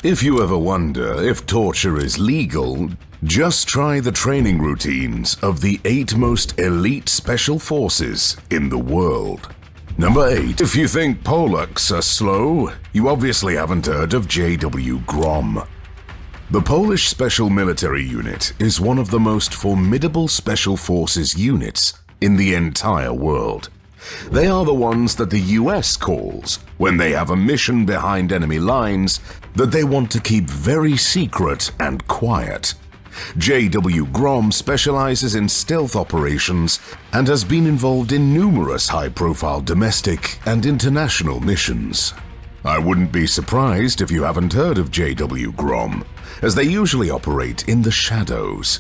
If you ever wonder if torture is legal, just try the training routines of the 8 most elite special forces in the world. Number 8. If you think Polacks are slow, you obviously haven't heard of JW Grom. The Polish Special Military Unit is one of the most formidable special forces units in the entire world. They are the ones that the US calls when they have a mission behind enemy lines that they want to keep very secret and quiet. JW Grom specializes in stealth operations and has been involved in numerous high-profile domestic and international missions. I wouldn't be surprised if you haven't heard of JW Grom, as they usually operate in the shadows.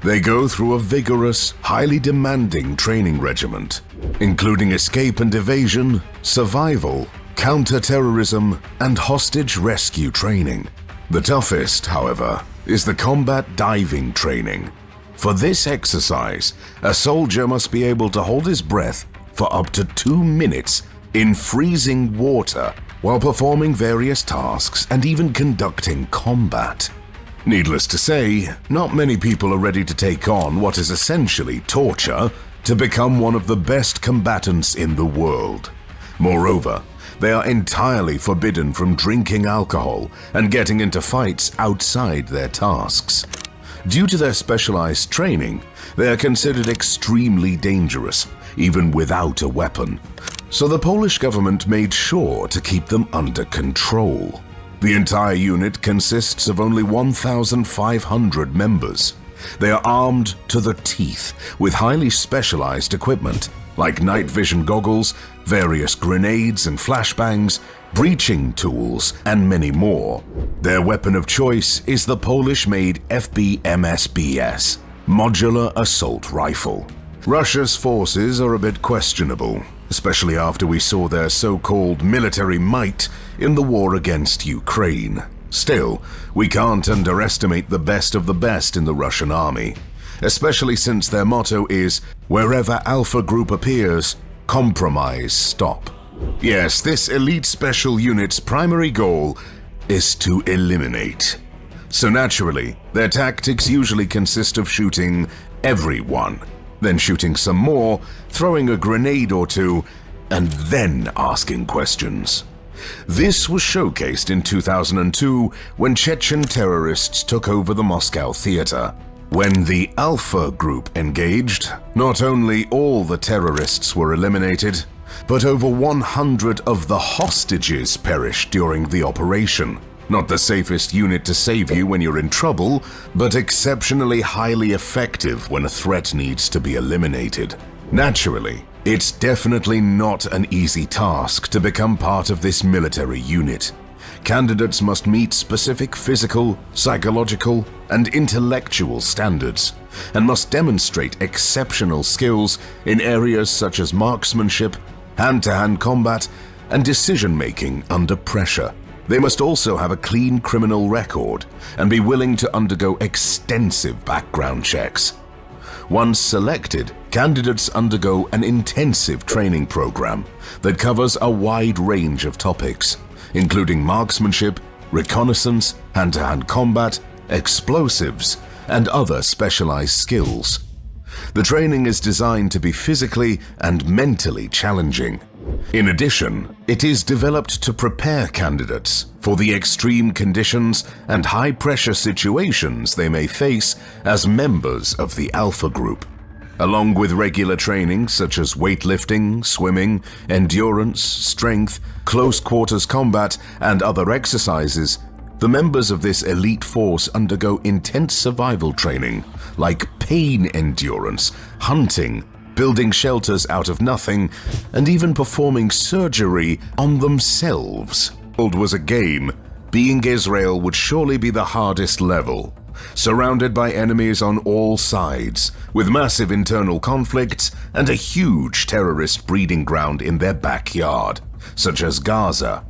They go through a vigorous, highly demanding training regiment, including escape and evasion, survival, counter-terrorism, and hostage rescue training. The toughest, however, is the combat diving training. For this exercise, a soldier must be able to hold his breath for up to 2 minutes in freezing water while performing various tasks and even conducting combat. Needless to say, not many people are ready to take on what is essentially torture to become one of the best combatants in the world. Moreover, they are entirely forbidden from drinking alcohol and getting into fights outside their tasks. Due to their specialized training, they are considered extremely dangerous, even without a weapon. So the Polish government made sure to keep them under control. The entire unit consists of only 1,500 members. They are armed to the teeth with highly specialized equipment like night vision goggles, various grenades and flashbangs, breaching tools, and many more. Their weapon of choice is the Polish-made FBMSBS, Modular Assault Rifle. Russia's forces are a bit questionable, especially after we saw their so-called military might in the war against Ukraine. Still, we can't underestimate the best of the best in the Russian army, especially since their motto is, "Wherever Alpha Group appears, compromise stop." Yes, this elite special unit's primary goal is to eliminate. So naturally, their tactics usually consist of shooting everyone, then shooting some more, throwing a grenade or two, and then asking questions. This was showcased in 2002 when Chechen terrorists took over the Moscow theater. When the Alpha Group engaged, not only all the terrorists were eliminated, but over 100 of the hostages perished during the operation. Not the safest unit to save you when you're in trouble, but exceptionally highly effective when a threat needs to be eliminated. Naturally, it's definitely not an easy task to become part of this military unit. Candidates must meet specific physical, psychological, and intellectual standards, and must demonstrate exceptional skills in areas such as marksmanship, hand-to-hand combat, and decision-making under pressure. They must also have a clean criminal record and be willing to undergo extensive background checks. Once selected, candidates undergo an intensive training program that covers a wide range of topics, including marksmanship, reconnaissance, hand-to-hand combat, explosives, and other specialized skills. The training is designed to be physically and mentally challenging. In addition, it is developed to prepare candidates for the extreme conditions and high-pressure situations they may face as members of the Alpha Group. Along with regular training such as weightlifting, swimming, endurance, strength, close-quarters combat, and other exercises, the members of this elite force undergo intense survival training like pain endurance, hunting, building shelters out of nothing, and even performing surgery on themselves. It was a game. Being Israel would surely be the hardest level. Surrounded by enemies on all sides, with massive internal conflicts and a huge terrorist breeding ground in their backyard, such as Gaza.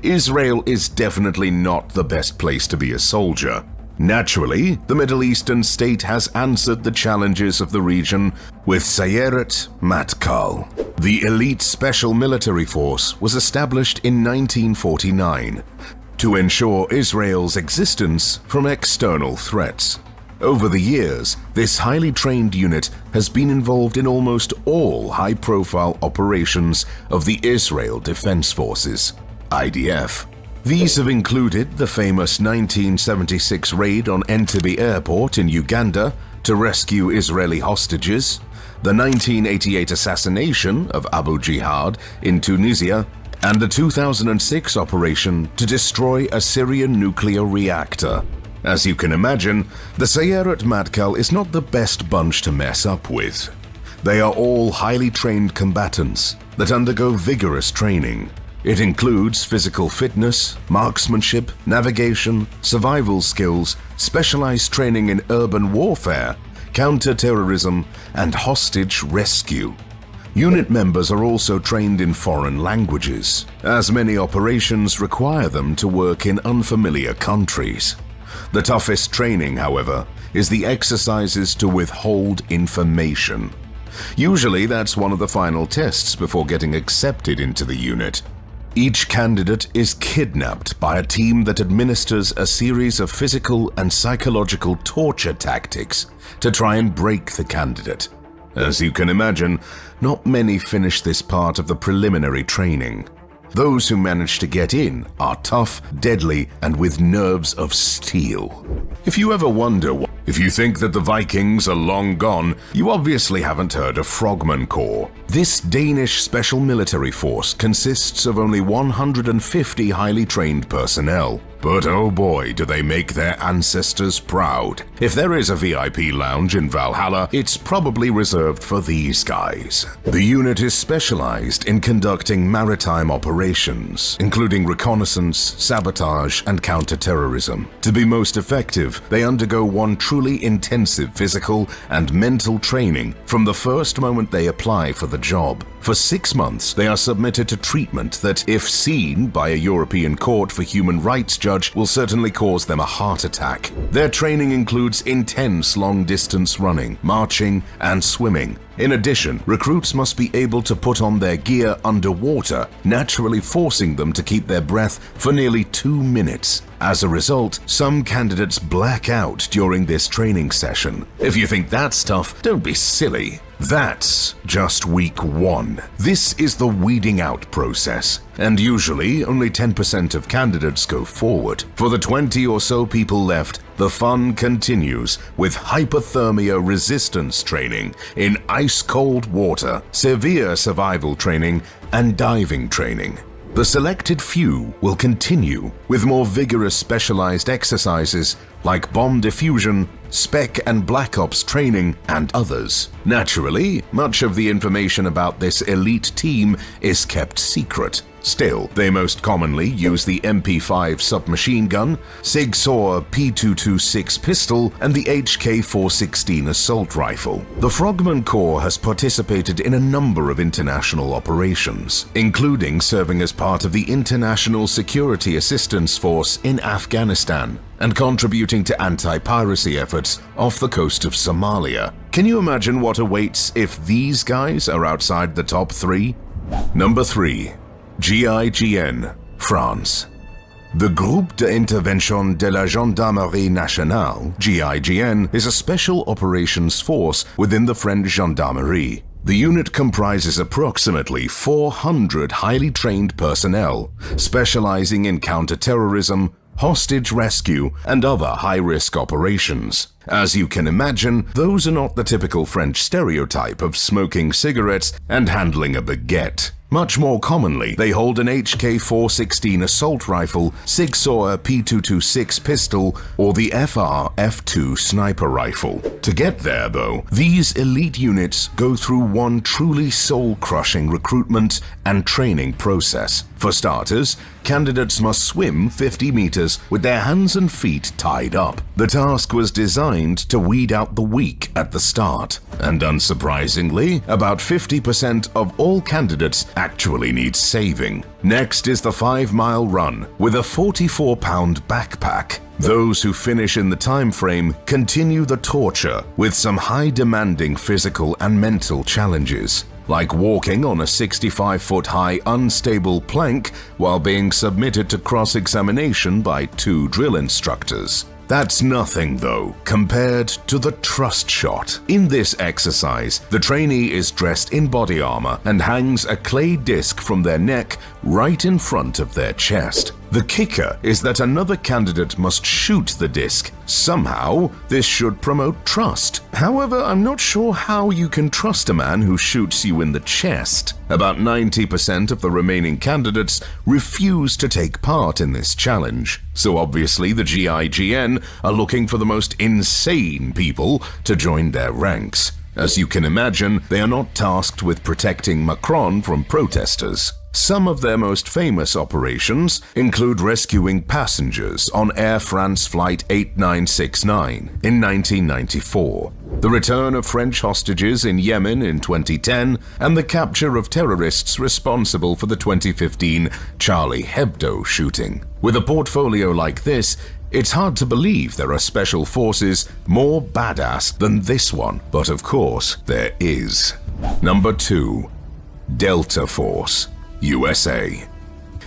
Israel is definitely not the best place to be a soldier. Naturally, the Middle Eastern state has answered the challenges of the region with Sayeret Matkal. The elite special military force was established in 1949 to ensure Israel's existence from external threats. Over the years, this highly trained unit has been involved in almost all high-profile operations of the Israel Defense Forces, IDF. These have included the famous 1976 raid on Entebbe Airport in Uganda to rescue Israeli hostages, the 1988 assassination of Abu Jihad in Tunisia, and the 2006 operation to destroy a Syrian nuclear reactor. As you can imagine, the Sayeret Matkal is not the best bunch to mess up with. They are all highly trained combatants that undergo vigorous training. It includes physical fitness, marksmanship, navigation, survival skills, specialized training in urban warfare, counter-terrorism, and hostage rescue. Unit members are also trained in foreign languages, as many operations require them to work in unfamiliar countries. The toughest training, however, is the exercises to withhold information. Usually that's one of the final tests before getting accepted into the unit. Each candidate is kidnapped by a team that administers a series of physical and psychological torture tactics to try and break the candidate. As you can imagine, not many finish this part of the preliminary training. Those who manage to get in are tough, deadly, and with nerves of steel. If you ever wonder if you think that the Vikings are long gone, you obviously haven't heard of Frogman Corps. This Danish special military force consists of only 150 highly trained personnel. But oh boy, do they make their ancestors proud. If there is a VIP lounge in Valhalla, it's probably reserved for these guys. The unit is specialized in conducting maritime operations, including reconnaissance, sabotage, and counter-terrorism. To be most effective, they undergo one truly intensive physical and mental training from the first moment they apply for the job. For 6 months, they are submitted to treatment that, if seen by a European court for human rights judge, will certainly cause them a heart attack. Their training includes intense long-distance running, marching, and swimming. In addition, recruits must be able to put on their gear underwater, naturally forcing them to keep their breath for nearly 2 minutes. As a result, some candidates black out during this training session. If you think that's tough, don't be silly. That's just week 1. This is the weeding out process, and usually only 10% of candidates go forward. For the 20 or so people left, the fun continues with hypothermia resistance training in ice-cold water, severe survival training, and diving training. The selected few will continue with more vigorous specialized exercises like bomb diffusion, spec and black ops training, and others. Naturally, much of the information about this elite team is kept secret. Still, they most commonly use the MP5 submachine gun, Sig Sauer P226 pistol, and the HK416 assault rifle. The Frogman Corps has participated in a number of international operations, including serving as part of the International Security Assistance Force in Afghanistan and contributing to anti-piracy efforts off the coast of Somalia. Can you imagine what awaits if these guys are outside the top 3? Number 3. GIGN, France. The Groupe d'Intervention de la Gendarmerie Nationale, GIGN, is a special operations force within the French Gendarmerie. The unit comprises approximately 400 highly trained personnel, specializing in counter-terrorism, hostage rescue, and other high-risk operations. As you can imagine, those are not the typical French stereotype of smoking cigarettes and handling a baguette. Much more commonly, they hold an HK416 assault rifle, Sig Sauer P226 pistol, or the FR-F2 sniper rifle. To get there, though, these elite units go through one truly soul-crushing recruitment and training process. For starters, candidates must swim 50 meters with their hands and feet tied up. The task was designed to weed out the weak at the start, and unsurprisingly, about 50% of all candidates actually need saving. Next is the 5-mile run with a 44-pound backpack. Those who finish in the time frame continue the torture with some high-demanding physical and mental challenges. like walking on a 65-foot-high unstable plank while being submitted to cross-examination by 2 drill instructors. That's nothing, though, compared to the trust shot. In this exercise, the trainee is dressed in body armor and hangs a clay disc from their neck right in front of their chest. The kicker is that another candidate must shoot the disc. Somehow, this should promote trust. However, I'm not sure how you can trust a man who shoots you in the chest. About 90% of the remaining candidates refuse to take part in this challenge. So obviously the GIGN are looking for the most insane people to join their ranks. As you can imagine, they are not tasked with protecting Macron from protesters. Some of their most famous operations include rescuing passengers on Air France Flight 8969 in 1994, the return of French hostages in Yemen in 2010, and the capture of terrorists responsible for the 2015 Charlie Hebdo shooting. With a portfolio like this, it's hard to believe there are special forces more badass than this one, but of course there is. Number 2. Delta Force, USA.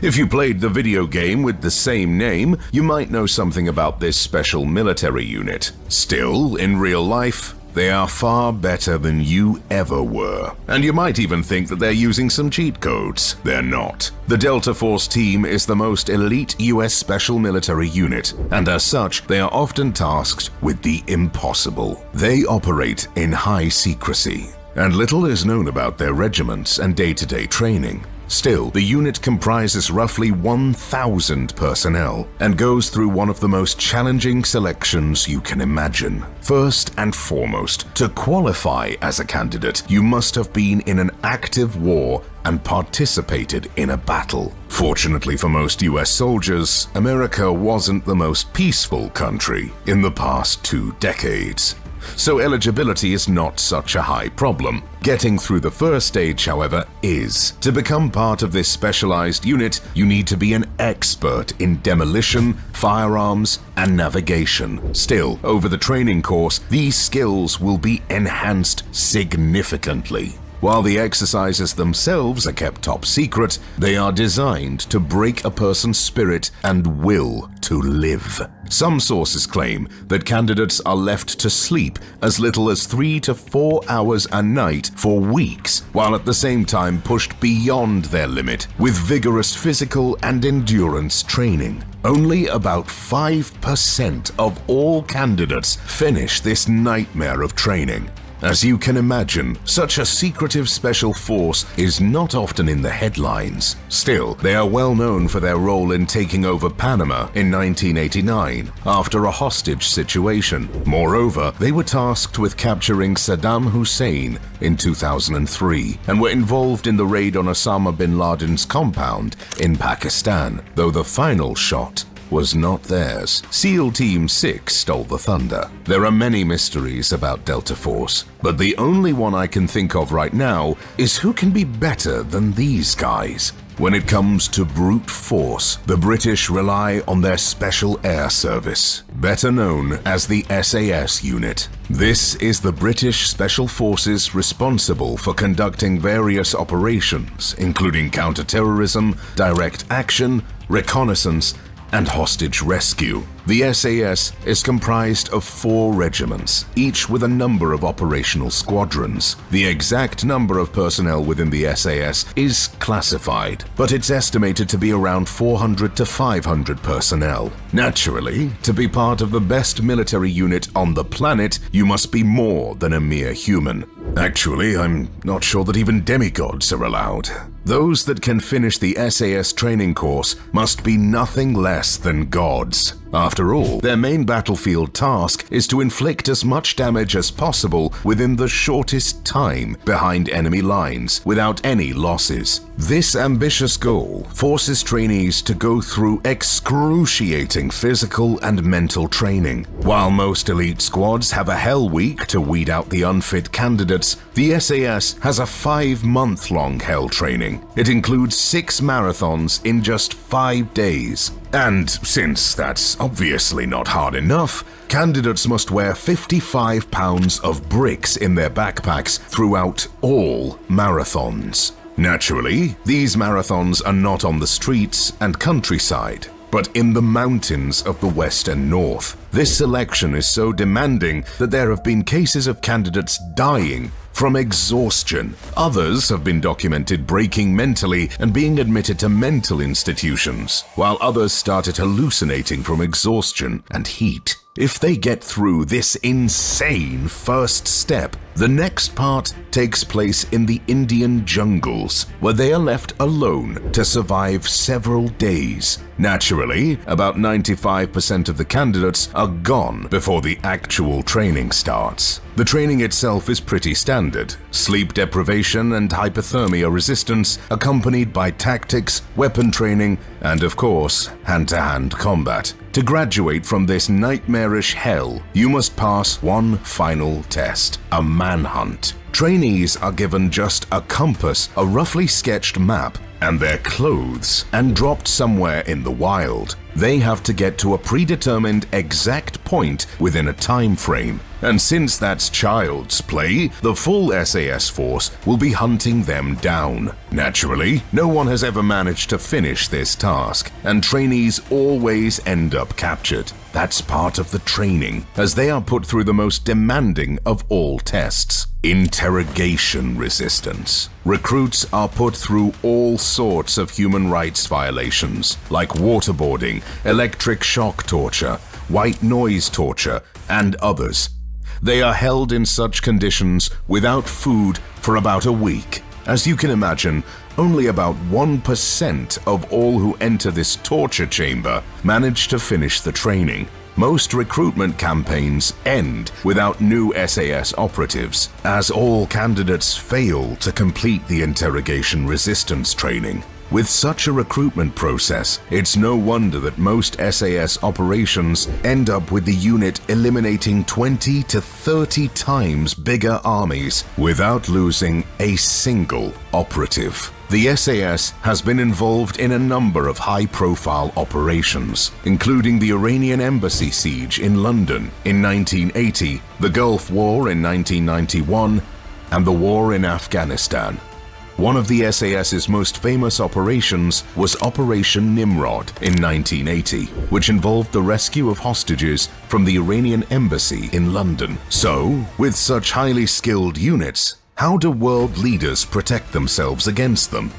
If you played the video game with the same name, you might know something about this special military unit. Still, in real life, they are far better than you ever were. And you might even think that they're using some cheat codes. They're not. The Delta Force team is the most elite US special military unit, and as such, they are often tasked with the impossible. They operate in high secrecy, and little is known about their regiments and day-to-day training. Still, the unit comprises roughly 1,000 personnel and goes through one of the most challenging selections you can imagine. First and foremost, to qualify as a candidate, you must have been in an active war and participated in a battle. Fortunately for most US soldiers, America wasn't the most peaceful country in the past 2 decades. So eligibility is not such a high problem. Getting through the first stage, however, is. To become part of this specialized unit, you need to be an expert in demolition, firearms, and navigation. Still, over the training course, these skills will be enhanced significantly. While the exercises themselves are kept top secret, they are designed to break a person's spirit and will to live. Some sources claim that candidates are left to sleep as little as 3 to 4 hours a night for weeks, while at the same time pushed beyond their limit with vigorous physical and endurance training. Only about 5% of all candidates finish this nightmare of training. As you can imagine, such a secretive special force is not often in the headlines. Still, they are well known for their role in taking over Panama in 1989 after a hostage situation. Moreover, they were tasked with capturing Saddam Hussein in 2003 and were involved in the raid on Osama bin Laden's compound in Pakistan, though the final shot was not theirs. SEAL Team 6 stole the thunder. There are many mysteries about Delta Force, but the only one I can think of right now is who can be better than these guys. When it comes to brute force, the British rely on their Special Air Service, better known as the SAS unit. This is the British Special Forces responsible for conducting various operations, including counter-terrorism, direct action, reconnaissance, and hostage rescue. The SAS is comprised of 4 regiments, each with a number of operational squadrons. The exact number of personnel within the SAS is classified, but it's estimated to be around 400 to 500 personnel. Naturally, to be part of the best military unit on the planet, you must be more than a mere human. Actually, I'm not sure that even demigods are allowed. Those that can finish the SAS training course must be nothing less than gods. After all, their main battlefield task is to inflict as much damage as possible within the shortest time behind enemy lines without any losses. This ambitious goal forces trainees to go through excruciating physical and mental training. While most elite squads have a hell week to weed out the unfit candidates, the SAS has a 5-month-long hell training. It includes 6 marathons in just 5 days. And since that's obviously not hard enough, candidates must wear 55 pounds of bricks in their backpacks throughout all marathons. Naturally, these marathons are not on the streets and countryside, but in the mountains of the West and North. This selection is so demanding that there have been cases of candidates dying from exhaustion. Others have been documented breaking mentally and being admitted to mental institutions, while others started hallucinating from exhaustion and heat. If they get through this insane first step, the next part takes place in the Indian jungles, where they are left alone to survive several days. Naturally, about 95% of the candidates are gone before the actual training starts. The training itself is pretty standard: sleep deprivation and hypothermia resistance, accompanied by tactics, weapon training, and of course, hand-to-hand combat. To graduate from this nightmarish hell, you must pass one final test: a manhunt. Trainees are given just a compass, a roughly sketched map, and their clothes, and dropped somewhere in the wild. They have to get to a predetermined exact point within a time frame. And since that's child's play, the full SAS force will be hunting them down. Naturally, no one has ever managed to finish this task, and trainees always end up captured. That's part of the training, as they are put through the most demanding of all tests: interrogation resistance. Recruits are put through all sorts of human rights violations, like waterboarding, electric shock torture, white noise torture, and others. They are held in such conditions without food for about a week. As you can imagine, only about 1% of all who enter this torture chamber manage to finish the training. Most recruitment campaigns end without new SAS operatives, as all candidates fail to complete the interrogation resistance training. With such a recruitment process, it's no wonder that most SAS operations end up with the unit eliminating 20 to 30 times bigger armies without losing a single operative. The SAS has been involved in a number of high-profile operations, including the Iranian embassy siege in London in 1980, the Gulf War in 1991, and the war in Afghanistan. One of the SAS's most famous operations was Operation Nimrod in 1980, which involved the rescue of hostages from the Iranian embassy in London. So, with such highly skilled units, how do world leaders protect themselves against them?